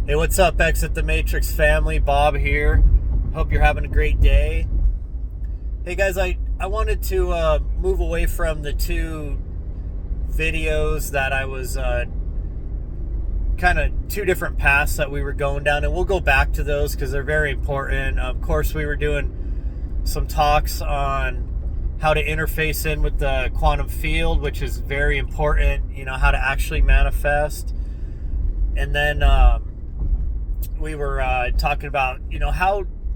Hey, what's up, Exit the Matrix family? Bob here. Hope you're having a great day. Hey guys, I wanted to move away from the two videos that I was kind of two different paths that we were going down, and we'll go back to those because they're very important. Of course, we were doing some talks on how to interface in with the quantum field, which is very important, how to actually manifest. And then we were talking about,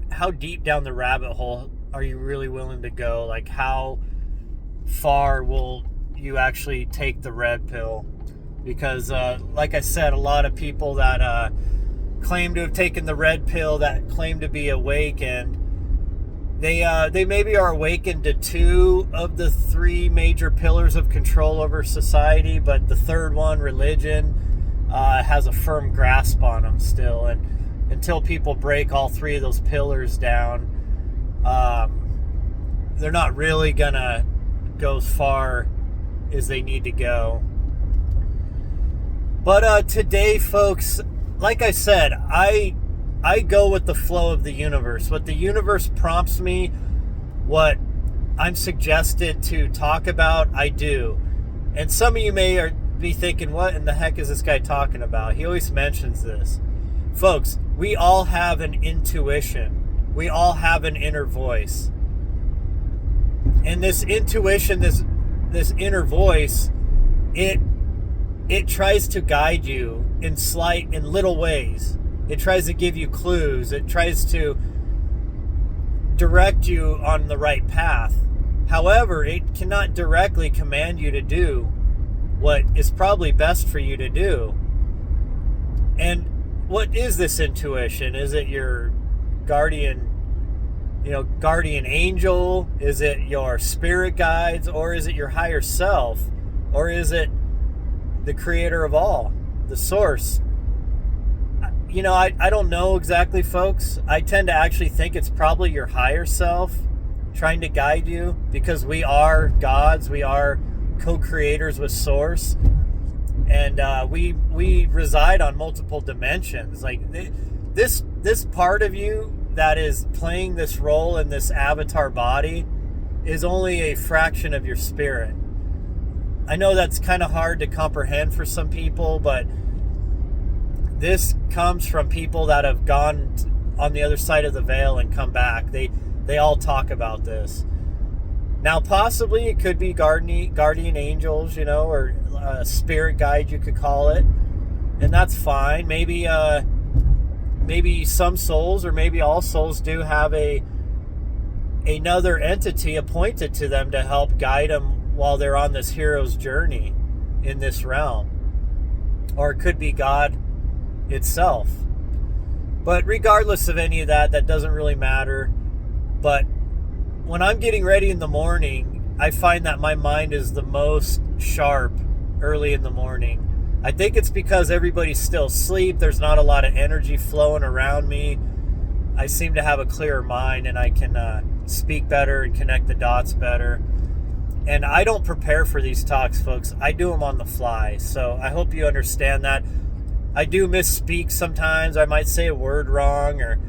how deep down the rabbit hole are you really willing to go? Like, how far will you actually take the red pill? Because, like I said, a lot of people that claim to have taken the red pill, that claim to be awakened, they maybe are awakened to two of the three major pillars of control over society, but the third one, religion, has a firm grasp on them still. And until people break all three of those pillars down, they're not really gonna go as far as they need to go. But today, folks, like I said, I go with the flow of the universe. What the universe prompts me, what I'm suggested to talk about, I do. And some of you may be thinking, what in the heck is this guy talking about? He always mentions this. Folks, we all have an intuition. We all have an inner voice. And this intuition, this inner voice, it tries to guide you in little ways. It tries to give you clues. It tries to direct you on the right path. However, it cannot directly command you to do what is probably best for you to do. And what is this intuition? Is it your guardian angel? Is it your spirit guides? Or is it your higher self? Or is it the creator of all, the source? I don't know exactly, folks. I tend to actually think it's probably your higher self trying to guide you, because we are gods. We are co-creators with source, and we reside on multiple dimensions. Like this part of you that is playing this role in this avatar body is only a fraction of your spirit. I know that's kind of hard to comprehend for some people, but this comes from people that have gone on the other side of the veil and come back. They all talk about this. Now, possibly it could be guardian angels, or spirit guide, you could call it, and that's fine. Maybe some souls, or maybe all souls, do have another entity appointed to them to help guide them while they're on this hero's journey in this realm. Or it could be God itself. But regardless of any of that, that doesn't really matter. But when I'm getting ready in the morning, I find that my mind is the most sharp early in the morning. I think it's because everybody's still asleep. There's not a lot of energy flowing around me. I seem to have a clearer mind, and I can speak better and connect the dots better. And I don't prepare for these talks, folks. I do them on the fly. So I hope you understand that. I do misspeak sometimes. I might say a word wrong or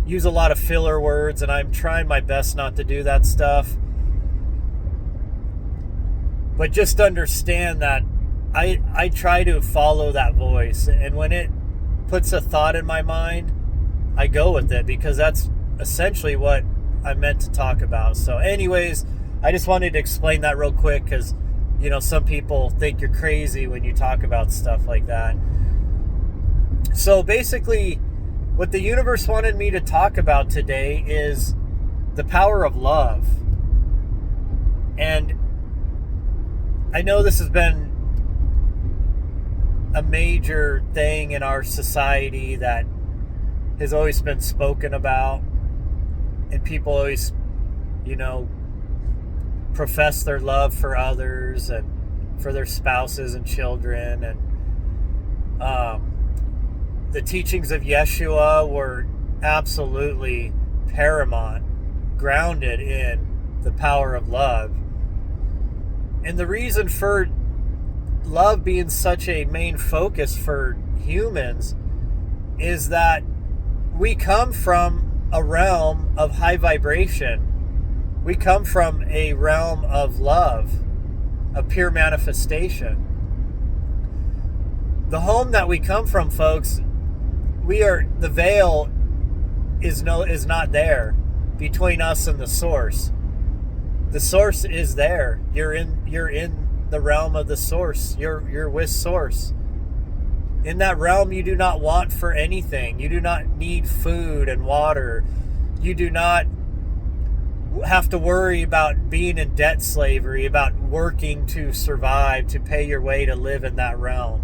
use a lot of filler words, and I'm trying my best not to do that stuff. But just understand that I try to follow that voice, and when it puts a thought in my mind, I go with it, because that's essentially what I'm meant to talk about. So anyways, I just wanted to explain that real quick, because some people think you're crazy when you talk about stuff like that. So basically, what the universe wanted me to talk about today is the power of love. And I know this has been a major thing in our society that has always been spoken about, and people always, profess their love for others and for their spouses and children. And the teachings of Yeshua were absolutely paramount, grounded in the power of love. And the reason for love being such a main focus for humans is that we come from a realm of high vibration. We come from a realm of love, a pure manifestation. The home that we come from, folks, the veil is not there between us and the source. The source is there. You're in the realm of the source. You're with source. In that realm, you do not want for anything. You do not need food and water. You do not have to worry about being in debt slavery, about working to survive, to pay your way to live in that realm.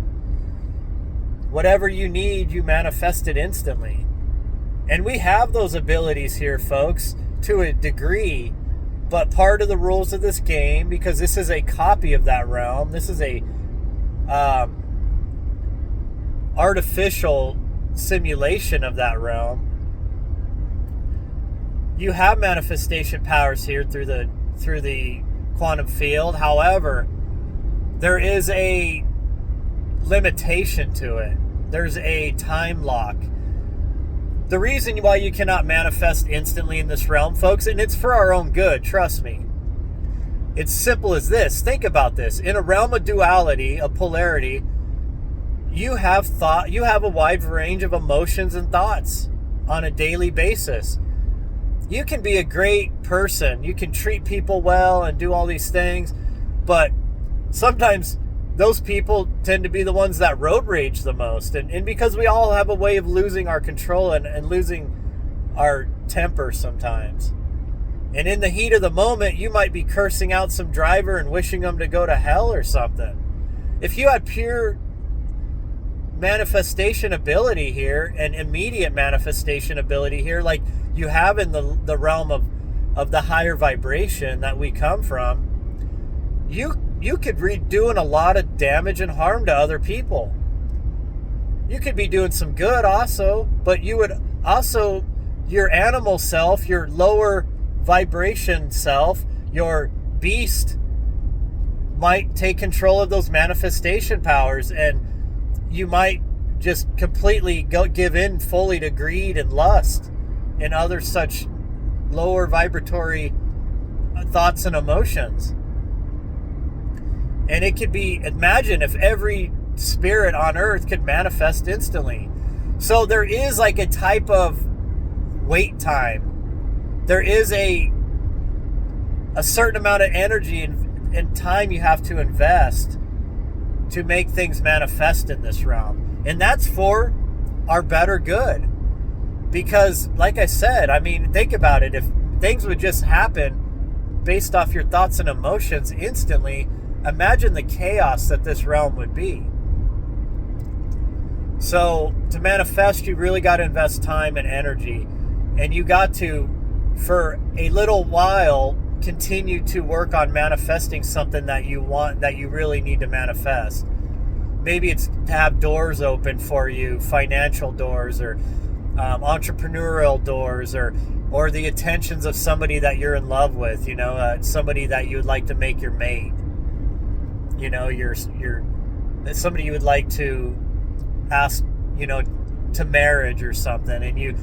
Whatever you need, you manifest it instantly. And we have those abilities here, folks, to a degree. But part of the rules of this game, because this is a copy of that realm, this is a artificial simulation of that realm. You have manifestation powers here through the quantum field. However, there is a limitation to it. There's a time lock. The reason why you cannot manifest instantly in this realm, folks, and it's for our own good, trust me. It's simple as this. Think about this. In a realm of duality, of polarity, you have a wide range of emotions and thoughts on a daily basis. You can be a great person. You can treat people well and do all these things, but sometimes those people tend to be the ones that road rage the most. And because we all have a way of losing our control and losing our temper sometimes. And in the heat of the moment, you might be cursing out some driver and wishing them to go to hell or something. If you had pure manifestation ability here and immediate manifestation ability here, like you have in the realm of the higher vibration that we come from, you could be doing a lot of damage and harm to other people. You could be doing some good also, but you would also, your animal self, your lower vibration self, your beast might take control of those manifestation powers, and you might just completely give in fully to greed and lust and other such lower vibratory thoughts and emotions. And it could be, imagine if every spirit on earth could manifest instantly. So there is like a type of wait time. There is a certain amount of energy and time you have to invest to make things manifest in this realm. And that's for our better good. Because, like I said, I mean, think about it. If things would just happen based off your thoughts and emotions instantly, imagine the chaos that this realm would be. So, to manifest, you really got to invest time and energy. And you got to, for a little while, continue to work on manifesting something that you want, that you really need to manifest. Maybe it's to have doors open for you, financial doors, or entrepreneurial doors, or the attentions of somebody that you're in love with, somebody that you would like to make your mate. You're somebody you would like to ask, to marriage or something, and you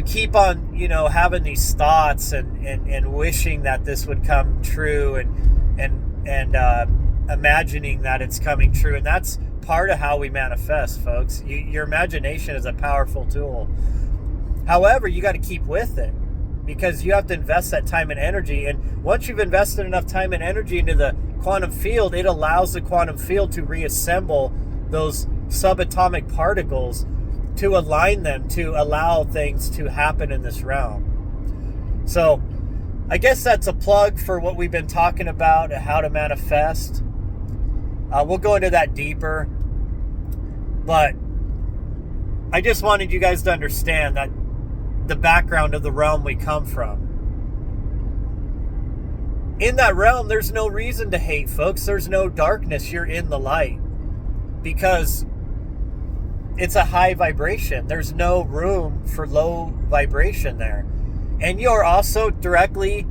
keep on, having these thoughts and wishing that this would come true and imagining that it's coming true. And that's part of how we manifest, folks. Your imagination is a powerful tool. However, you got to keep with it, because you have to invest that time and energy. And once you've invested enough time and energy into the quantum field, it allows the quantum field to reassemble those subatomic particles, to align them, to allow things to happen in this realm. So I guess that's a plug for what we've been talking about, how to manifest. We'll go into that deeper, but I just wanted you guys to understand that the background of the realm we come from. In that realm, there's no reason to hate, folks. There's no darkness. You're in the light, because it's a high vibration. There's no room for low vibration there. And you're also directly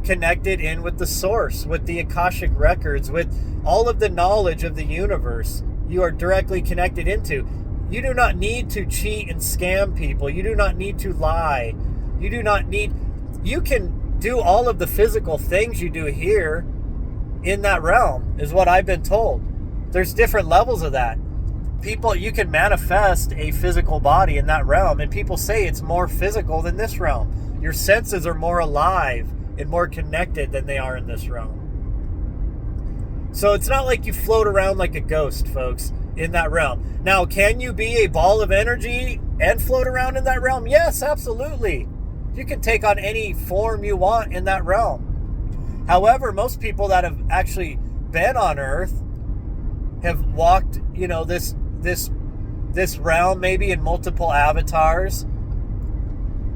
connected in with the source, with the Akashic records, with all of the knowledge of the universe. You are directly connected into. You do not need to cheat and scam people. You do not need to lie. You can do all of the physical things you do here in that realm, is what I've been told. There's different levels of that. You can manifest a physical body in that realm, and people say it's more physical than this realm. Your senses are more alive and more connected than they are in this realm. So it's not like you float around like a ghost, folks, in that realm. Now, can you be a ball of energy and float around in that realm? Yes, absolutely. You can take on any form you want in that realm. However, most people that have actually been on Earth have walked, this realm maybe in multiple avatars.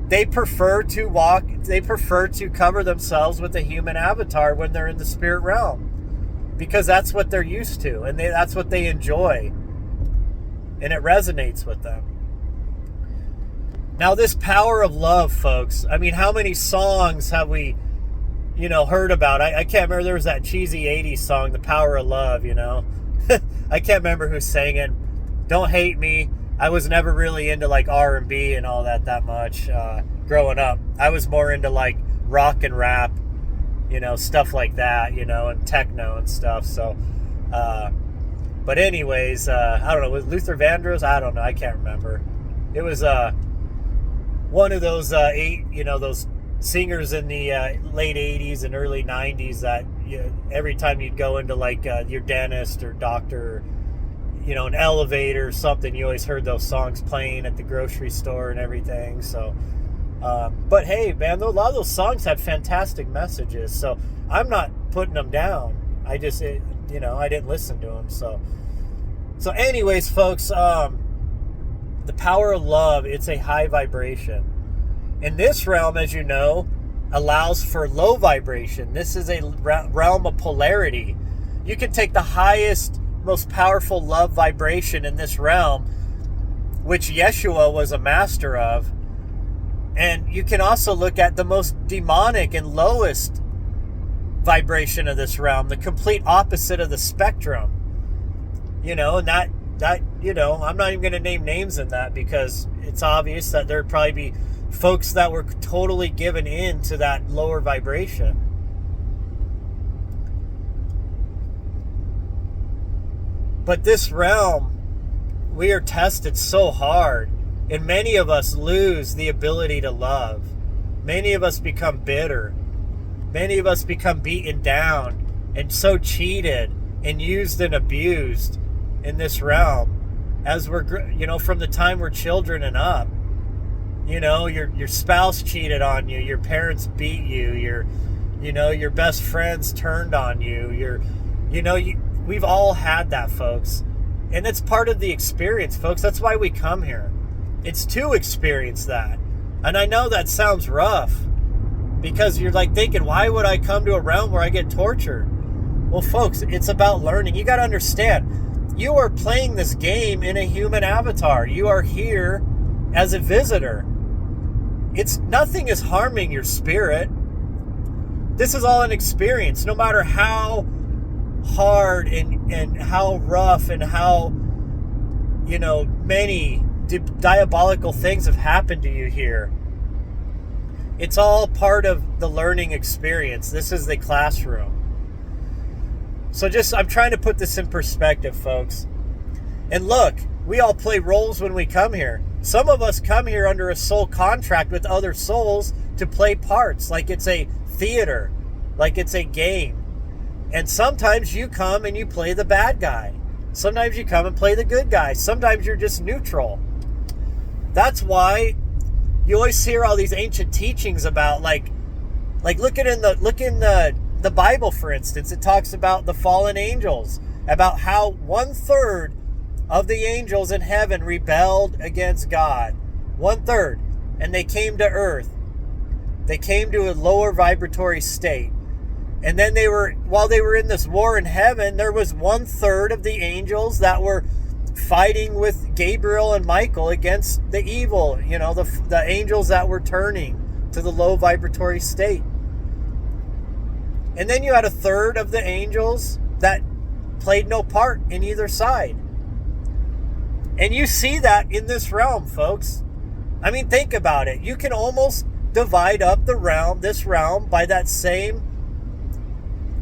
They prefer to cover themselves with a human avatar when they're in the spirit realm, because that's what they're used to, and that's what they enjoy, and it resonates with them. Now, this power of love, folks, I mean, how many songs have we heard about? I can't remember. There was that cheesy 80s song, The Power of Love, I can't remember who sang it. Don't hate me. I was never really into like R&B and all that much growing up. I was more into like rock and rap, stuff like that, and techno and stuff. So, but anyways, I don't know. Was Luther Vandross? I don't know. I can't remember. It was one of those those singers in the late 80s and early 90s that every time you'd go into like your dentist or doctor, an elevator or something, you always heard those songs playing at the grocery store and everything. So but hey, man, a lot of those songs had fantastic messages, so I'm not putting them down. I just I didn't listen to them. So anyways, folks, the power of love, it's a high vibration. And this realm, as you know, allows for low vibration. This is a realm of polarity. You can take the highest, most powerful love vibration in this realm, which Yeshua was a master of, and you can also look at the most demonic and lowest vibration of this realm, the complete opposite of the spectrum. And that I'm not even going to name names in that, because it's obvious that there'd probably be folks that were totally given in to that lower vibration. But this realm, we are tested so hard, and many of us lose the ability to love. Many of us become bitter. Many of us become beaten down and so cheated and used and abused in this realm as we're, from the time we're children and up. Your spouse cheated on you, your parents beat you, your best friends turned on you, we've all had that, folks. And it's part of the experience, folks. That's why we come here. It's to experience that. And I know that sounds rough, because you're like thinking, why would I come to a realm where I get tortured? Well, folks, it's about learning. You got to understand, you are playing this game in a human avatar. You are here as a visitor. Nothing is harming your spirit. This is all an experience, no matter how hard and how rough and how many diabolical things have happened to you here. It's all part of the learning experience. This is the classroom. So I'm trying to put this in perspective, folks. And look, we all play roles when we come here. Some of us come here under a soul contract with other souls to play parts, like it's a theater, like it's a game. And sometimes you come and you play the bad guy. Sometimes you come and play the good guy. Sometimes you're just neutral. That's why you always hear all these ancient teachings about like look in the Bible, for instance. It talks about the fallen angels, about how 1/3 of the angels in heaven rebelled against God. 1/3. And they came to earth. They came to a lower vibratory state. And then while they were in this war in heaven, there was 1/3 of the angels that were fighting with Gabriel and Michael against the evil, the angels that were turning to the low vibratory state. And then you had 1/3 of the angels that played no part in either side. And you see that in this realm, folks. I mean, think about it. You can almost divide up this realm by that same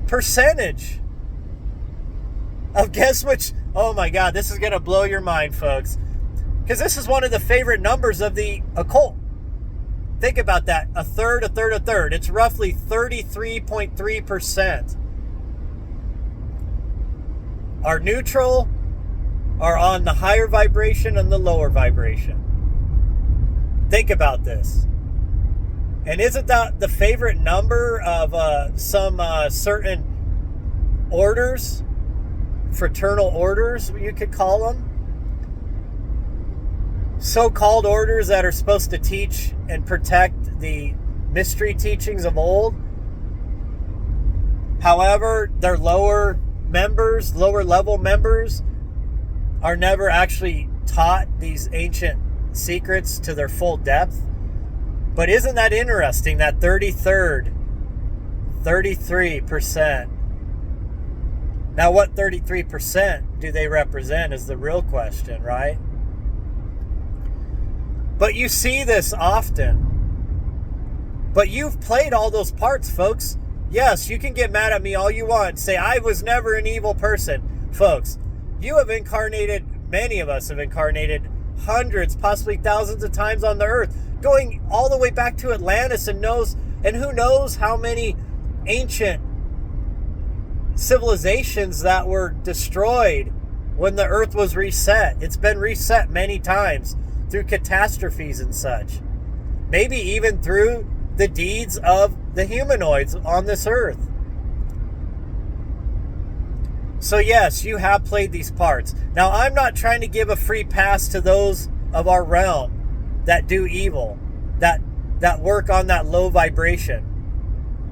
percentage of guess which. Oh my God, this is going to blow your mind, folks. Because this is one of the favorite numbers of the occult. Think about that. A third, a third, a third. It's roughly 33.3%. Are neutral, are on the higher vibration and the lower vibration. Think about this. And isn't that the favorite number of some certain orders? Fraternal orders, you could call them. So-called orders that are supposed to teach and protect the mystery teachings of old. However, their lower level members are never actually taught these ancient secrets to their full depth. But isn't that interesting, that 33%? Now, what 33% do they represent is the real question, right? But you see this often. But you've played all those parts, folks. Yes, you can get mad at me all you want. Say, I was never an evil person. Folks, you have incarnated, many of us have incarnated hundreds, possibly thousands of times on the earth, going all the way back to Atlantis and who knows how many ancient civilizations that were destroyed when the earth was reset. It's been reset many times through catastrophes and such. Maybe even through the deeds of the humanoids on this earth. So yes, you have played these parts. Now, I'm not trying to give a free pass to those of our realm that do evil, that work on that low vibration.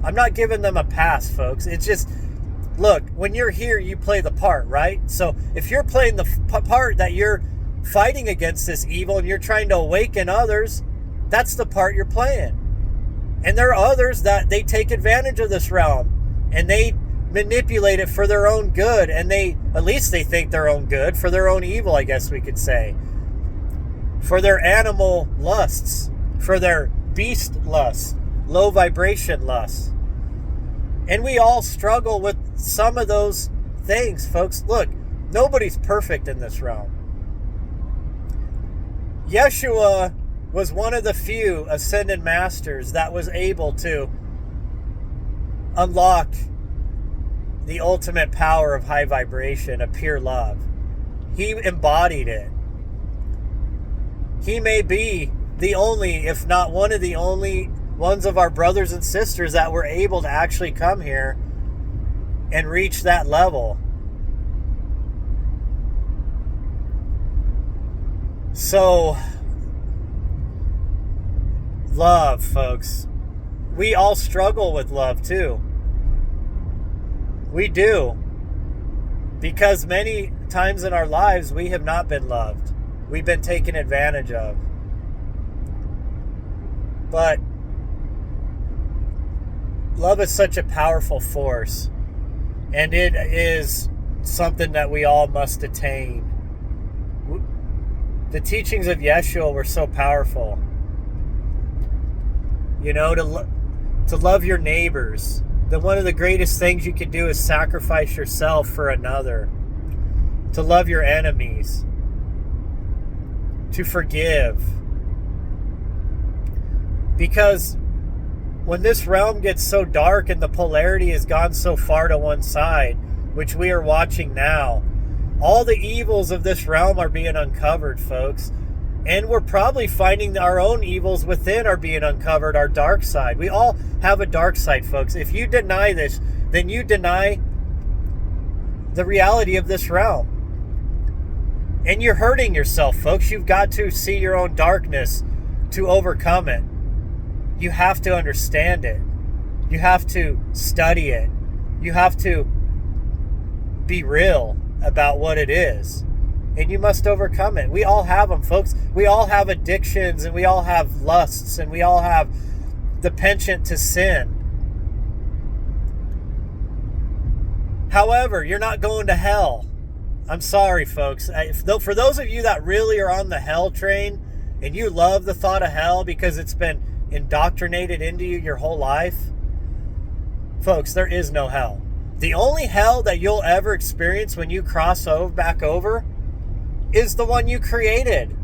I'm not giving them a pass, folks. It's just, look, when you're here, you play the part, right? So if you're playing the part that you're fighting against this evil and you're trying to awaken others, that's the part you're playing. And there are others that they take advantage of this realm and they manipulate it for their own good, and at least they think their own good, for their own evil, I guess we could say. For their animal lusts, for their beast lusts, low vibration lusts. And we all struggle with some of those things, folks. Look, nobody's perfect in this realm. Yeshua was one of the few ascended masters that was able to unlock the ultimate power of high vibration, of pure love. He embodied it. He may be the only, if not one of the only ones of our brothers and sisters that were able to actually come here and reach that level. So, love, folks. We all struggle with love too. We do. Because many times in our lives, we have not been loved. We've been taken advantage of. But love is such a powerful force. And it is something that we all must attain. The teachings of Yeshua were so powerful. You know, to love your neighbors. That one of the greatest things you can do is sacrifice yourself for another. To love your enemies. To forgive. Because when this realm gets so dark and the polarity has gone so far to one side, which we are watching now, all the evils of this realm are being uncovered, folks. And we're probably finding our own evils within are being uncovered, our dark side. We all have a dark side, folks. If you deny this, then you deny the reality of this realm. And you're hurting yourself, folks. You've got to see your own darkness to overcome it. You have to understand it. You have to study it. You have to be real about what it is. And you must overcome it. We all have them, folks. We all have addictions, and we all have lusts, and we all have the penchant to sin. However, you're not going to hell. I'm sorry, folks. For those of you that really are on the hell train and you love the thought of hell because it's been indoctrinated into you your whole life, folks, there is no hell. The only hell that you'll ever experience when you cross back over is the one you created.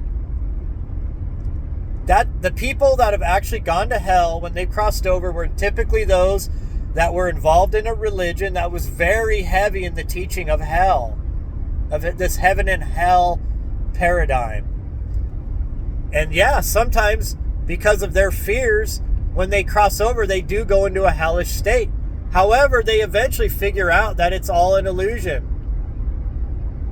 That the people that have actually gone to hell when they crossed over were typically those that were involved in a religion that was very heavy in the teaching of hell, of this heaven and hell paradigm. And yeah, sometimes because of their fears, when they cross over, they do go into a hellish state. However, they eventually figure out that it's all an illusion.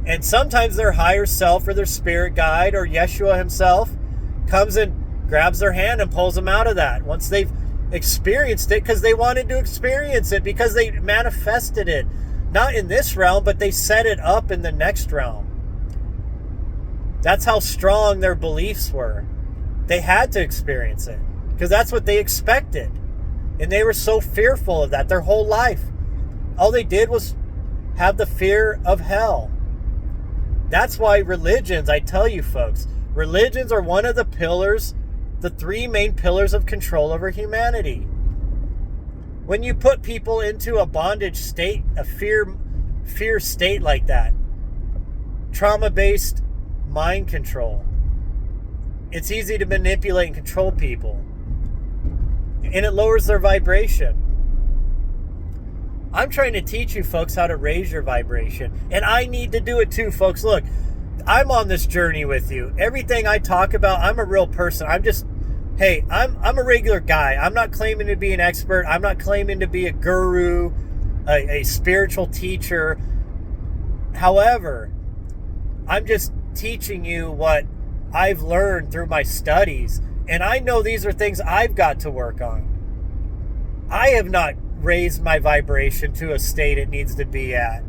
And sometimes their higher self or their spirit guide or Yeshua himself comes and grabs their hand and pulls them out of that once they've experienced it, because they wanted to experience it, because they manifested it. Not in this realm, but they set it up in the next realm. That's how strong their beliefs were. They had to experience it because that's what they expected. And they were so fearful of that their whole life. All they did was have the fear of hell. That's why religions, I tell you folks, religions are one of the pillars, the three main pillars of control over humanity. When you put people into a bondage state, a fear state like that, trauma-based mind control, it's easy to manipulate and control people. And it lowers their vibration. I'm trying to teach you folks how to raise your vibration. And I need to do it too, folks. Look, I'm on this journey with you. Everything I talk about, I'm a real person. I'm a regular guy. I'm not claiming to be an expert. I'm not claiming to be a guru, a spiritual teacher. However, I'm just teaching you what I've learned through my studies. And I know these are things I've got to work on. I have not raised my vibration to a state it needs to be at.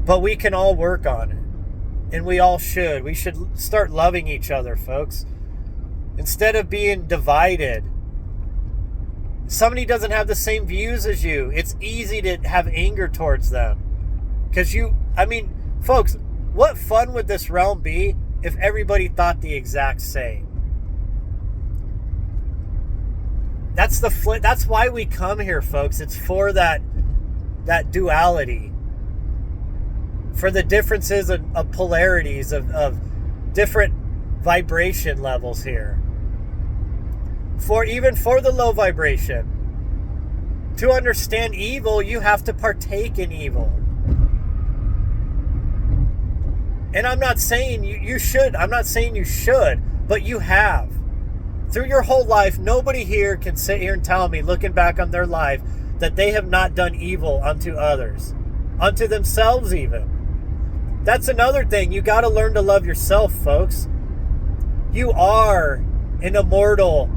But we can all work on it. And we all should. We should start loving each other, folks. Instead of being divided. Somebody doesn't have the same views as you, it's easy to have anger towards them. Because folks, what fun would this realm be if everybody thought the exact same? That's why we come here, folks. It's for that duality. For the differences of polarities, of different vibration levels here. Even for the low vibration. To understand evil, you have to partake in evil. And I'm not saying you should. I'm not saying you should, but you have. Through your whole life, nobody here can sit here and tell me, looking back on their life, that they have not done evil unto others. Unto themselves even. That's another thing. You got to learn to love yourself, folks. You are an immortal,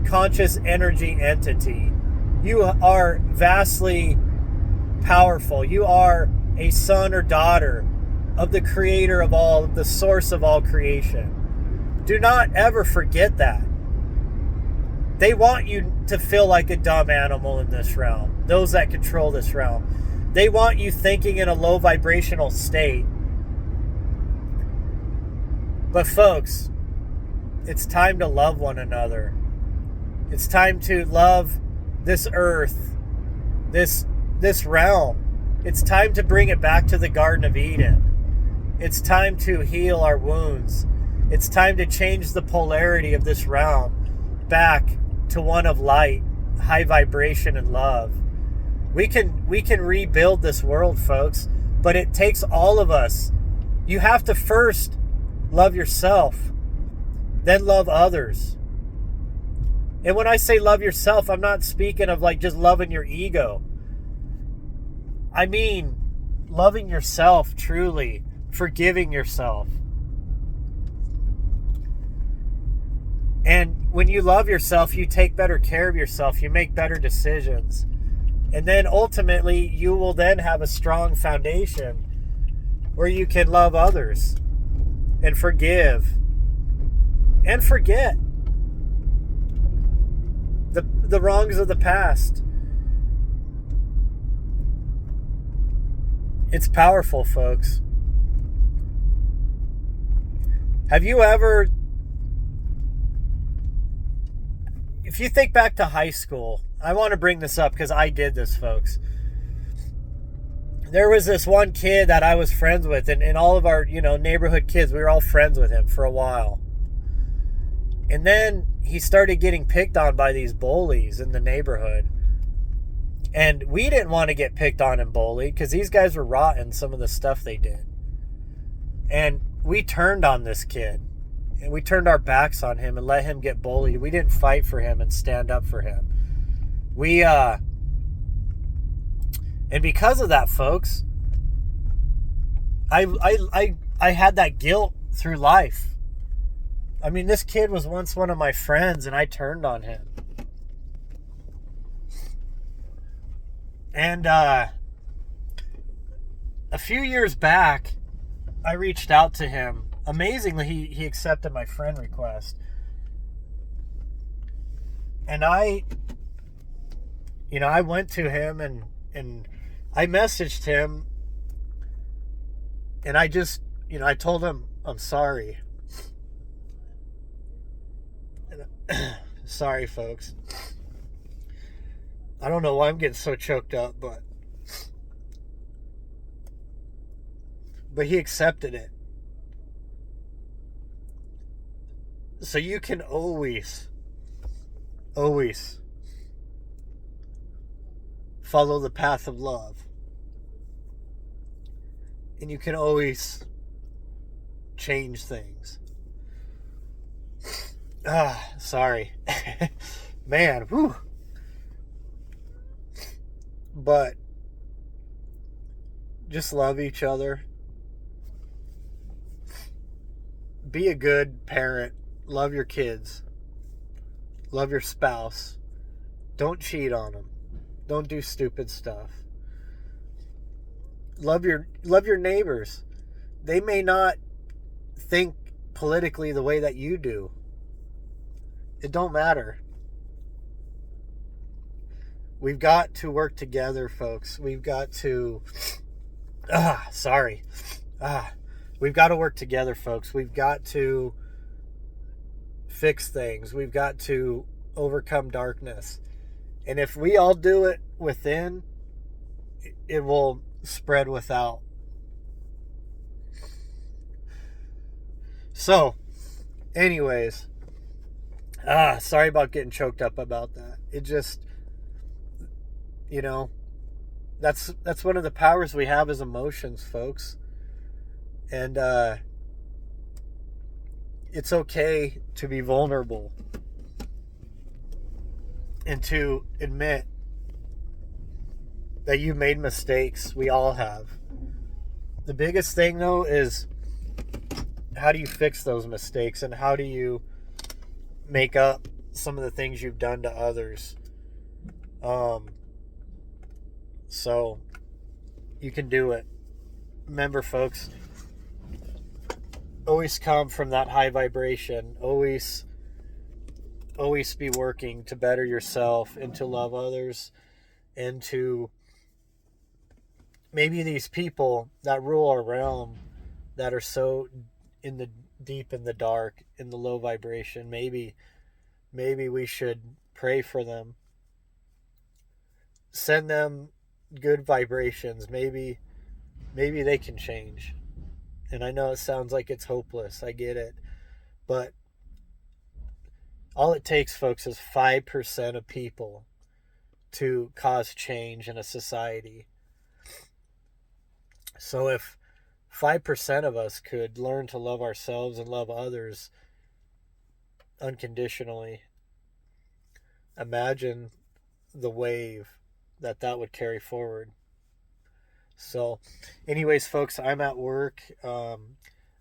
conscious energy entity. You are vastly powerful. You are a son or daughter of the creator of all, the source of all creation. Do not ever forget that. They want you to feel like a dumb animal in this realm. Those that control this realm. They want you thinking in a low vibrational state. But folks, it's time to love one another. It's time to love this earth, this realm. It's time to bring it back to the Garden of Eden. It's time to heal our wounds. It's time to change the polarity of this realm back to one of light, high vibration, and love. We can rebuild this world, folks, but it takes all of us. You have to first love yourself, then love others. And when I say love yourself, I'm not speaking of like just loving your ego. I mean loving yourself truly, forgiving yourself. And when you love yourself, you take better care of yourself. You make better decisions. And then ultimately, you will then have a strong foundation where you can love others and forgive and forget the wrongs of the past. It's powerful, folks. Have you ever, if you think back to high school, I want to bring this up because I did this, folks. There was this one kid that I was friends with, and all of our, neighborhood kids, we were all friends with him for a while. And then he started getting picked on by these bullies in the neighborhood. And we didn't want to get picked on and bullied because these guys were rotten, some of the stuff they did. And we turned on this kid. And we turned our backs on him and let him get bullied. We didn't fight for him and stand up for him. And because of that, folks, I had that guilt through life. I mean, this kid was once one of my friends, and I turned on him. And a few years back, I reached out to him. Amazingly, he accepted my friend request. And I went to him and I messaged him, and I just, I told him, I'm sorry. Sorry, folks. I don't know why I'm getting so choked up, but he accepted it. So you can always follow the path of love. And you can always change things. Sorry. Man, whew. But just love each other. Be a good parent. Love your kids. Love your spouse. Don't cheat on them. Don't do stupid stuff. Love your neighbors. They may not think politically the way that you do. It don't matter. We've got to work together, folks. We've got to we've got to work together, folks. We've got to fix things. We've got to overcome darkness. And if we all do it within, it will spread without. So, anyways, sorry about getting choked up about that. It just, that's one of the powers we have is emotions, folks. And it's okay to be vulnerable and to admit that you made mistakes. We all have. The biggest thing, though, is how do you fix those mistakes, and how do you make up some of the things you've done to others? So you can do it. Remember, folks, always come from that high vibration. Always be working to better yourself and to love others, and to maybe these people that rule our realm that are so deep in the dark, in the low vibration. Maybe we should pray for them. Send them good vibrations. Maybe they can change. And I know it sounds like it's hopeless. I get it. But all it takes, folks, is 5% of people to cause change in a society. So if 5% of us could learn to love ourselves and love others unconditionally, imagine the wave that would carry forward. So anyways, folks, I'm at work. I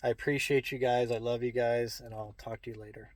appreciate you guys. I love you guys, and I'll talk to you later.